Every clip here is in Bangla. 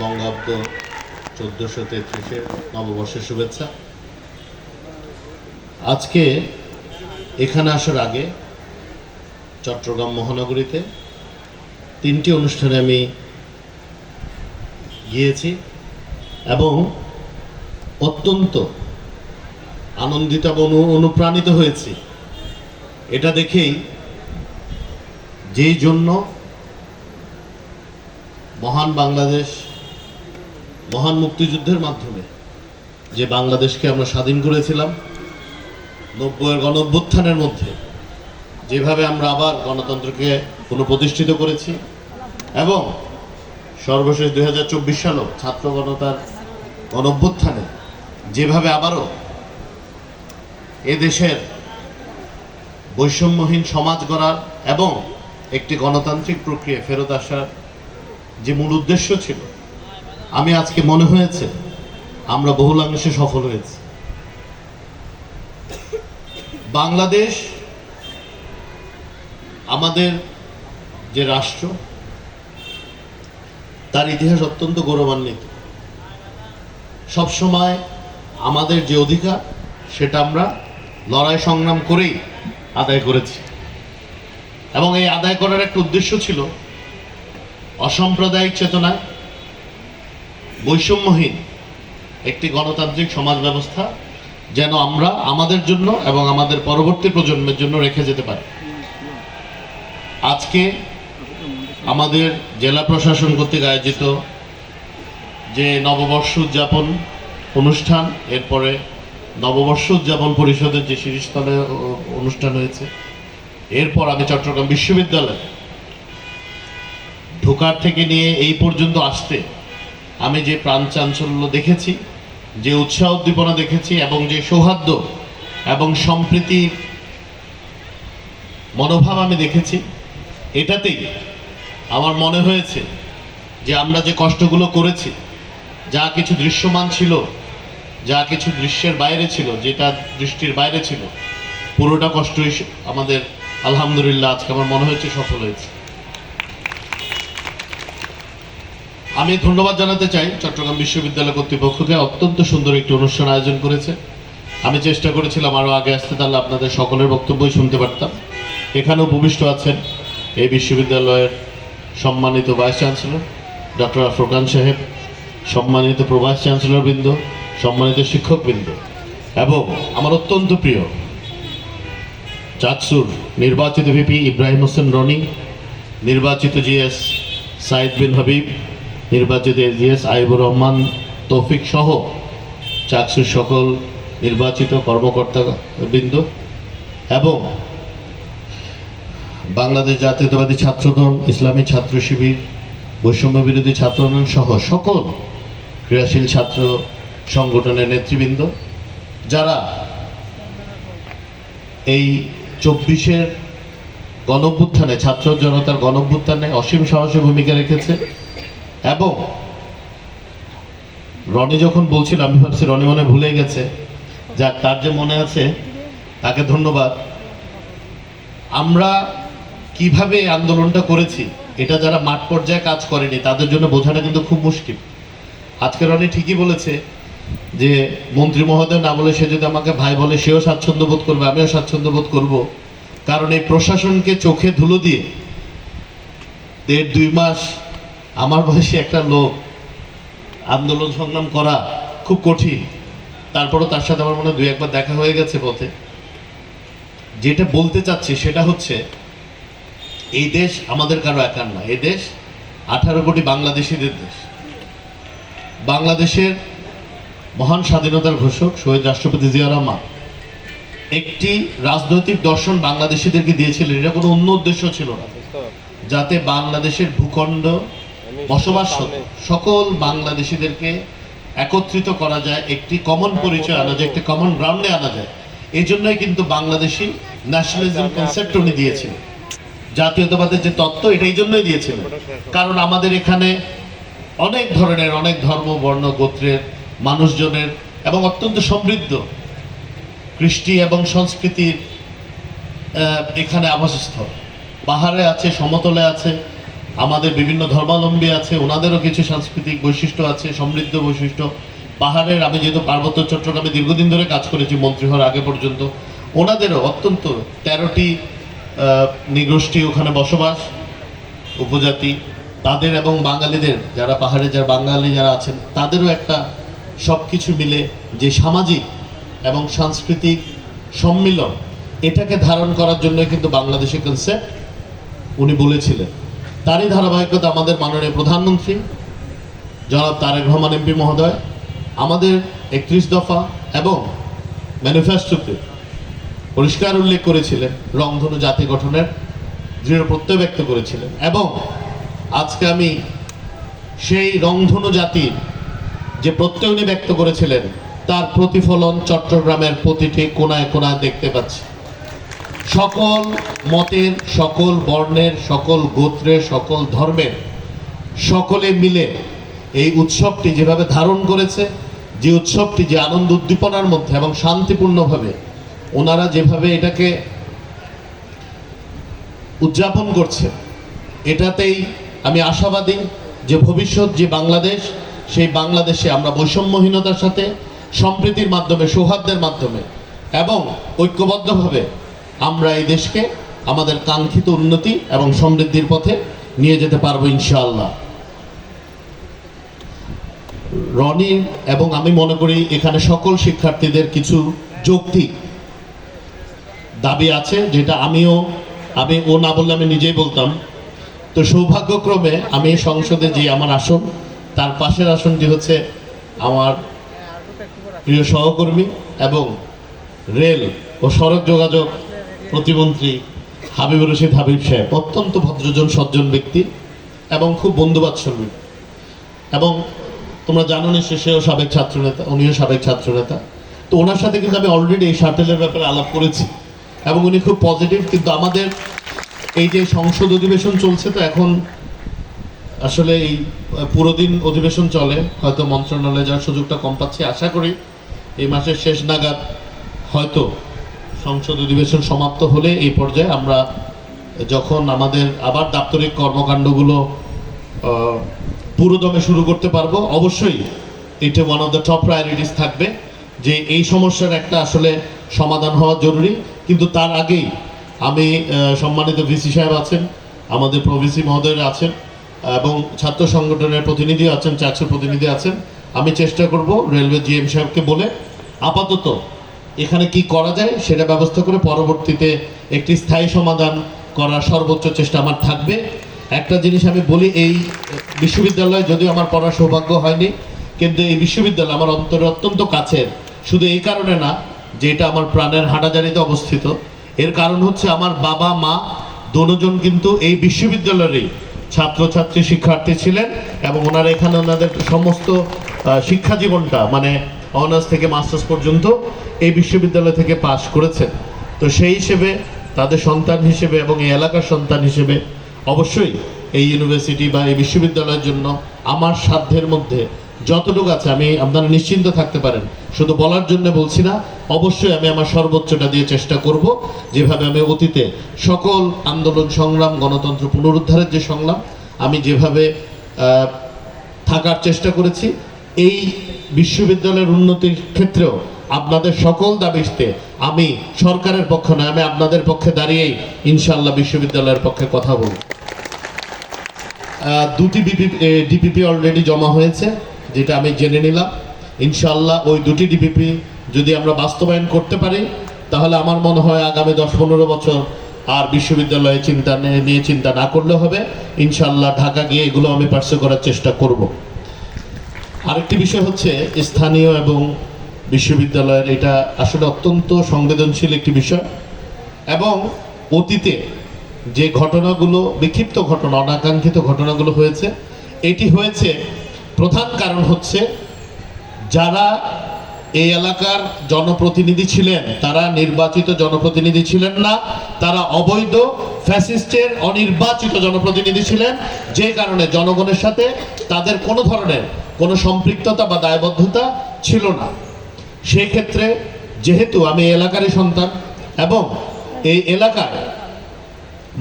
বঙ্গাব্দ 1433-এর নববর্ষের শুভেচ্ছা। আজকে এখানে আসার আগে চট্টগ্রাম মহানগরীতে 3টি অনুষ্ঠানে আমি গিয়েছি এবং অত্যন্ত আনন্দিত এবং অনুপ্রাণিত হয়েছি এটা দেখেই, যেই জন্য মহান বাংলাদেশ, মহান মুক্তিযুদ্ধের মাধ্যমে যে বাংলাদেশকে আমরা স্বাধীন করেছিলাম, 90-এর গণঅভ্যুত্থানের মধ্যে যেভাবে আমরা আবার গণতন্ত্রকে পুনঃপ্রতিষ্ঠিত করেছি এবং সর্বশেষ 2024 সালও ছাত্র গণতার গণঅভ্যুত্থানে যেভাবে আবারও এদেশের বৈষম্যহীন সমাজ গড়ার এবং একটি গণতান্ত্রিক প্রক্রিয়া ফেরত আসার যে মূল উদ্দেশ্য ছিল, আমি আজকে মনে হয়েছে আমরা বহুলাংশে সফল হয়েছি। বাংলাদেশ আমাদের যে রাষ্ট্র, তার ইতিহাস অত্যন্ত গৌরবান্বিত। সবসময় আমাদের যে অধিকার সেটা আমরা লড়াই সংগ্রাম করেই আদায় করেছি এবং এই আদায় করার একটা উদ্দেশ্য ছিল অসাম্প্রদায়িক চেতনায় বৈষম্যহীন একটি গণতান্ত্রিক সমাজ ব্যবস্থা যেন আমরা আমাদের জন্য এবং আমাদের পরবর্তী প্রজন্মের জন্য রেখে যেতে পারি। আজকে আমাদের জেলা প্রশাসন কর্তৃক আয়োজিত যে নববর্ষ উদযাপন অনুষ্ঠান, এরপরে নববর্ষ উদযাপন পরিষদের যে শীর্ষস্থলে অনুষ্ঠান হয়েছে, এরপর আমি চট্টগ্রাম বিশ্ববিদ্যালয়ে ঢোকার থেকে নিয়ে এই পর্যন্ত আসতে আমি যে প্রাণ চাঞ্চল্য দেখেছি, যে উৎসাহ উদ্দীপনা দেখেছি এবং যে সৌহার্দ্য এবং সম্প্রীতি মনোভাব আমি দেখেছি, এটাতেই আমার মনে হয়েছে যে আমরা যে কষ্টগুলো করেছি, যা কিছু দৃশ্যমান ছিল, যা কিছু দৃশ্যের বাইরে ছিল, যেটা দৃষ্টির বাইরে ছিল, পুরোটা কষ্টই আমাদের আলহামদুলিল্লাহ আজকে আমার মনে হয়েছে সফল হয়েছে। আমি ধন্যবাদ জানাতে চাই চট্টগ্রাম বিশ্ববিদ্যালয় কর্তৃপক্ষকে, অত্যন্ত সুন্দর একটি অনুষ্ঠান আয়োজন করেছে। আমি চেষ্টা করেছিলাম আরও আগে আসতে, তাহলে আপনাদের সকলের বক্তব্যই শুনতে পারতাম। এখানে উপবিষ্ট আছেন এই বিশ্ববিদ্যালয়ের সম্মানিত ভাইস চ্যান্সেলর ডক্টর ফোরকান সাহেব, সম্মানিত প্রভাইস চ্যান্সেলর বৃন্দ, সম্মানিত শিক্ষকবৃন্দ এবং আমার অত্যন্ত প্রিয় চাকসুর নির্বাচিত ভিপি ইব্রাহিম হোসেন রনি, নির্বাচিত জিএস সাইদ বিন হাবিব, নির্বাচিত জিএস আইবুর রহমান তৌফিক সহ চাকসুর সকল নির্বাচিত কর্মকর্তাবৃন্দ এবং বাংলাদেশ জাতীয়তাবাদী ছাত্রদল, ইসলামী ছাত্র শিবির, বৈষম্য বিরোধী ছাত্র আন্দোলন সহ সকল ক্রিয়াশীল ছাত্র সংগঠনের নেতৃবৃন্দ, যারা এই 24-এর গণঅভ্যুত্থানে, ছাত্র জনতার গণঅভ্যুত্থানে অসীম সাহসী ভূমিকা রেখেছে। এবং রনি যখন বলছিল, আমি ভাবছি রনি মনে ভুলে গেছে, যাক তার যে মনে আছে তাকে ধন্যবাদ। আমরা কিভাবে আন্দোলনটা করেছি এটা যারা মাঠ পর্যায়ে কাজ করেনি তাদের জন্য বোঝাটা কিন্তু খুব মুশকিল। আজকে রনি ঠিকই বলেছে যে মন্ত্রী মহোদয় না বলে সে যদি আমাকে ভাই বলে, সেও স্বাচ্ছন্দ্য বোধ করবে, আমিও স্বাচ্ছন্দ্য বোধ করব। কারণ এই প্রশাসনকে চোখে ধুলো দিয়ে 1.5-2 মাস আমার বয়সী একটা লোক আন্দোলন সংগ্রাম করা খুব কঠিন। তারপরও তার সাথে আমার মনে হয় 2-1 বার দেখা হয়ে গেছে পথে। যেটা বলতে চাচ্ছি সেটা হচ্ছে, এই দেশ আমাদের কারো একার না, এই দেশ 18 কোটি বাংলাদেশিদের দেশ। বাংলাদেশের মহান স্বাধীনতার ঘোষক শহীদ রাষ্ট্রপতি জিয়া রহমান একটি রাজনৈতিক দর্শন বাংলাদেশিদেরকে দিয়েছিলেন। এটা কোনো অন্য উদ্দেশ্য ছিল না, যাতে বাংলাদেশের ভূখণ্ড বসবাসরত সকল বাংলাদেশিদেরকে একত্রিত করা যায়, একটি কমন পরিচয় আনা যায়, একটি কমন গ্রাউন্ডে আনা যায়। এই জন্যই কিন্তু বাংলাদেশি ন্যাশনালিজম কনসেপ্ট উনি দিয়েছিলেন। জাতীয়তাবাদের যে তত্ত্ব, এটা এই জন্যই দিয়েছিলেন কারণ আমাদের এখানে অনেক ধরনের, অনেক ধর্ম বর্ণ গোত্রের মানুষজনের এবং অত্যন্ত সমৃদ্ধ কৃষ্টি এবং সংস্কৃতির এখানে আবাসস্থল। পাহাড়ে আছে, সমতলে আছে, আমাদের বিভিন্ন ধর্মাবলম্বী আছে, ওনাদেরও কিছু সাংস্কৃতিক বৈশিষ্ট্য আছে, সমৃদ্ধ বৈশিষ্ট্য। পাহাড়ের, আমি যেহেতু পার্বত্য চট্টগ্রামে দীর্ঘদিন ধরে কাজ করেছি মন্ত্রী হওয়ার আগে পর্যন্ত, ওনাদেরও অত্যন্ত 13টি নৃগোষ্ঠী ওখানে বসবাস, উপজাতি, তাদের এবং বাঙালিদের, যারা পাহাড়ে যারা বাঙালি যারা আছেন, তাদেরও একটা সব কিছু মিলে যে সামাজিক এবং সাংস্কৃতিক সম্মিলন, এটাকে ধারণ করার জন্য কিন্তু বাংলাদেশি কনসেপ্ট উনি বলেছিলেন। তারই ধারাবাহিকতা আমাদের মাননীয় প্রধানমন্ত্রী জনাব তারেক রহমান এমপি মহোদয় আমাদের 31 দফা এবং ম্যানিফেস্টোতে পরিষ্কার উল্লেখ করেছিলেন, রংধনু জাতি গঠনের দৃঢ় প্রত্যয় ব্যক্ত করেছিলেন। এবং আজকে আমি সেই রংধনু জাতির যে প্রত্যয় উনি ব্যক্ত করেছিলেন, তার প্রতিফলন চট্টগ্রামের প্রতিটি কোনায় কোনায় দেখতে পাচ্ছি। সকল মতের, সকল বর্ণের, সকল গোত্রের, সকল ধর্মের সকলে মিলে এই উৎসবটি যেভাবে ধারণ করেছে, যে উৎসবটি যে আনন্দ উদ্দীপনার মধ্যে এবং শান্তিপূর্ণভাবে ওনারা যেভাবে এটাকে উদযাপন করছে, এটাতেই আমি আশাবাদী যে ভবিষ্যৎ যে বাংলাদেশ, সেই বাংলাদেশে আমরা বৈষম্যহীনতার সাথে সম্প্রীতির মাধ্যমে, সৌহার্দ্যের মাধ্যমে এবং ঐক্যবদ্ধভাবে আমরা এই দেশকে আমাদের কাঙ্ক্ষিত উন্নতি এবং সমৃদ্ধির পথে নিয়ে যেতে পারবো ইনশাআল্লাহ। রনি এবং আমি মনে করি এখানে সকল শিক্ষার্থীদের কিছু যৌক্তিক দাবি আছে, যেটা আমি ও না বললে আমি নিজেই বলতাম। তো সৌভাগ্যক্রমে আমি সংসদে যে আমার আসন, তার পাশের আসনটি হচ্ছে আমার প্রিয় সহকর্মী এবং রেল ও সড়ক যোগাযোগ প্রতিমন্ত্রী হাবিবুর রশিদ হাবিব সাহেব, অত্যন্ত ভদ্রজন সজ্জন ব্যক্তি এবং খুব বন্ধুবাৎসল্য। এবং তোমরা জানো নিশ্চয়ই, সেও সাবেক ছাত্রনেতা, উনিও সাবেক ছাত্রনেতা। তো ওনার সাথে কিন্তু আমি অলরেডি এই শাটেলের ব্যাপারে আলাপ করেছি এবং উনি খুব পজিটিভ। কিন্তু আমাদের এই যে সংসদ অধিবেশন চলছে, তো এখন আসলে এই পুরো দিন অধিবেশন চলে, হয়তো মন্ত্রণালয়ে যাওয়ার সুযোগটা কম পাচ্ছি। আশা করি এই মাসের শেষ নাগাদ হয়তো সংসদ অধিবেশন সমাপ্ত হলে এই পর্যায়ে আমরা যখন আমাদের আবার দাপ্তরিক কর্মকাণ্ডগুলো পুরোদমে শুরু করতে পারবো, অবশ্যই এটা one of the top priorities থাকবে যে এই সমস্যার একটা আসলে সমাধান হওয়া জরুরি। কিন্তু তার আগেই আমি সম্মানিত ভিসি সাহেব আছেন, আমাদের প্রভিসি মহোদয়রা আছেন এবং ছাত্র সংগঠনের প্রতিনিধি আছেন, চাকসুর প্রতিনিধি আছেন। আমি চেষ্টা করব রেলওয়ে জিএম সাহেবকে বলে আপাতত এখানে কি করা যায় সেটা ব্যবস্থা করে পরবর্তীতে একটি স্থায়ী সমাধান করার সর্বোচ্চ চেষ্টা আমার থাকবে। একটা জিনিস আমি বলি, এই বিশ্ববিদ্যালয়ে যদিও আমার পড়ার সৌভাগ্য হয়নি, কিন্তু এই বিশ্ববিদ্যালয় আমার অন্তরে অত্যন্ত কাছের। শুধু এই কারণে না যে এটা আমার প্রাণের হাঁটাজারিতে অবস্থিত, এর কারণ হচ্ছে আমার বাবা মা দুজন কিন্তু এই বিশ্ববিদ্যালয়েরই ছাত্রছাত্রী শিক্ষার্থী ছিলেন এবং ওনারা এখানে ওনাদের সমস্ত শিক্ষা জীবনটা মানে অনার্স থেকে মাস্টার্স পর্যন্ত এই বিশ্ববিদ্যালয় থেকে পাশ করেছেন। তো সেই হিসেবে তাদের সন্তান হিসেবে এবং এই এলাকার সন্তান হিসেবে অবশ্যই এই ইউনিভার্সিটি বা এই বিশ্ববিদ্যালয়ের জন্য আমার সাধ্যের মধ্যে যতটুকু আছে আমি আপনারা নিশ্চিন্ত থাকতে পারেন, শুধু বলার জন্য বলছি না, অবশ্যই আমি আমার সর্বোচ্চটা দিয়ে চেষ্টা করব। যেভাবে আমি অতীতে সকল আন্দোলন সংগ্রাম, গণতন্ত্র পুনরুদ্ধারের যে সংগ্রাম, আমি যেভাবে থাকার চেষ্টা করেছি, এই বিশ্ববিদ্যালয়ের উন্নতির ক্ষেত্রেও আপনাদের সকল দাবিতে আমি সরকারের পক্ষে নয়, আমি আপনাদের পক্ষে দাঁড়িয়েই ইনশাআল্লাহ বিশ্ববিদ্যালয়ের পক্ষে কথা বলব। দুটি ডিপিপি অলরেডি জমা হয়েছে, যেটা আমি জেনে নিলাম। ইনশাআল্লাহ ওই দুটি ডিপিপি যদি আমরা বাস্তবায়ন করতে পারি, তাহলে আমার মনে হয় আগামী 10-15 বছর আর বিশ্ববিদ্যালয়ে নিয়ে চিন্তা না করলে হবে। ইনশাআল্লাহ ঢাকা গিয়ে এগুলো আমি পার্সু করার চেষ্টা করব। আরেকটি বিষয় হচ্ছে স্থানীয় এবং বিশ্ববিদ্যালয়ের, এটা আসলে অত্যন্ত সংবেদনশীল একটি বিষয় এবং অতীতে যে ঘটনাগুলো, বিক্ষিপ্ত ঘটনা, অনাকাঙ্ক্ষিত ঘটনাগুলো হয়েছে, এটি হয়েছে প্রধান কারণ হচ্ছে যারা এই এলাকার জনপ্রতিনিধি ছিলেন তারা নির্বাচিত জনপ্রতিনিধি ছিলেন না, তারা অবৈধ ফ্যাসিস্টের অনির্বাচিত জনপ্রতিনিধি ছিলেন, যে কারণে জনগণের সাথে তাদের কোনো ধরনের কোনো সম্পৃক্ততা বা দায়বদ্ধতা ছিল না। সেই ক্ষেত্রে যেহেতু আমি এলাকারই সন্তান এবং এই এলাকার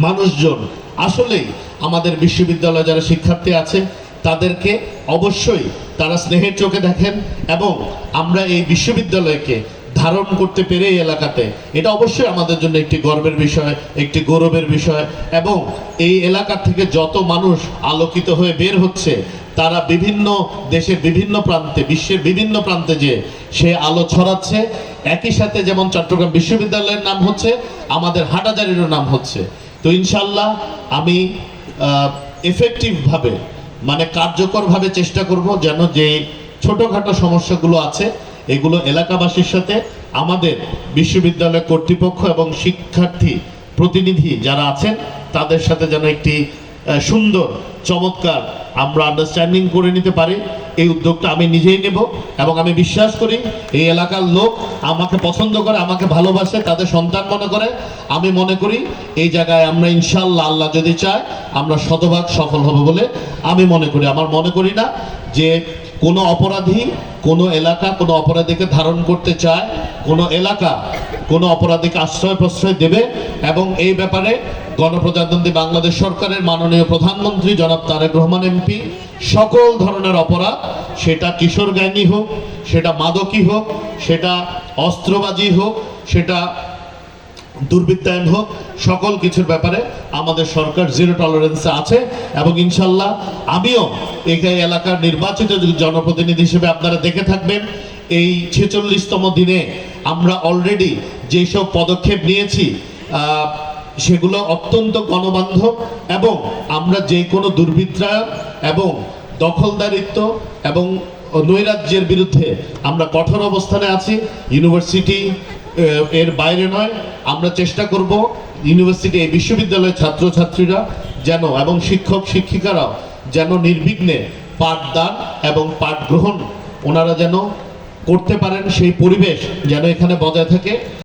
মানুষজন আসলেই আমাদের বিশ্ববিদ্যালয়ে যারা শিক্ষার্থী আছে তাদেরকে অবশ্যই তারা স্নেহের চোখে দেখেন, এবং আমরা এই বিশ্ববিদ্যালয়কে ধারণ করতে পেরে এই এলাকাতে, এটা অবশ্যই আমাদের জন্য একটি গর্বের বিষয়, একটি গৌরবের বিষয়। এবং এই এলাকা থেকে যত মানুষ আলোকিত হয়ে বের হচ্ছে, তারা বিভিন্ন দেশের বিভিন্ন প্রান্তে, বিশ্বের বিভিন্ন প্রান্তে যে সে আলো ছড়াচ্ছে। একই সাথে যেমন চট্টগ্রাম বিশ্ববিদ্যালয়ের নাম হচ্ছে, আমাদের হাটহাজারীরও নাম হচ্ছে। তো ইনশাল্লাহ আমি এফেক্টিভভাবে, মানে কার্যকরভাবে চেষ্টা করব যেন যে ছোটোখাটো সমস্যাগুলো আছে এগুলো এলাকাবাসীর সাথে আমাদের বিশ্ববিদ্যালয় কর্তৃপক্ষ এবং শিক্ষার্থী প্রতিনিধি যারা আছেন তাদের সাথে যেন একটি সুন্দর চমৎকার আমরা আন্ডারস্ট্যান্ডিং করে নিতে পারি। এই উদ্যোগটা আমি নিজেই নেব, এবং আমি বিশ্বাস করি এই এলাকার লোক আমাকে পছন্দ করে, আমাকে ভালোবাসে, তাদের সন্তান মনে করে। আমি মনে করি এই জায়গায় আমরা ইনশাআল্লাহ, আল্লাহ যদি চায়, আমরা শতভাগ সফল হব বলে আমি মনে করি। আমার মনে করি না যে কোনো অপরাধী কোনো এলাকা কোনো অপরাধীকে ধারণ করতে চায়, কোনো এলাকা কোনো অপরাধীকে আশ্রয় প্রশ্রয় দেবে। এবং এই ব্যাপারে গণপ্রজাতন্ত্রী বাংলাদেশ সরকারের মাননীয় প্রধানমন্ত্রী জনাব তারেক রহমান এমপি সকল ধরনের অপরাধ, সেটা কিশোর গ্যাংই হোক, সেটা মাদকই হোক, সেটা অস্ত্রবাজি হোক, সেটা দুর্বৃত্তায়ন হোক, সকল কিছুর ব্যাপারে আমাদের সরকার জিরো টলারেন্সে আছে। এবং ইনশাল্লাহ আমিও এই এলাকার নির্বাচিত জনপ্রতিনিধি হিসেবে আপনারা দেখে থাকবেন এই 46তম দিনে আমরা অলরেডি যেসব পদক্ষেপ নিয়েছি সেগুলো অত্যন্ত গণবান্ধব, এবং আমরা যে কোনো দুর্বৃত্তায়ন এবং দখলদারিত্ব এবং নৈরাজ্যের বিরুদ্ধে আমরা কঠোর অবস্থানে আছি। ইউনিভার্সিটি এর বাইরে নয়, আমরা চেষ্টা করব ইউনিভার্সিটি, এই বিশ্ববিদ্যালয়ের ছাত্রছাত্রীরা যেন এবং শিক্ষক শিক্ষিকারাও যেন নির্বিঘ্নে পাঠদান এবং পাঠ গ্রহণ ওনারা যেন করতে পারেন, সেই পরিবেশ যেন এখানে বজায় থাকে।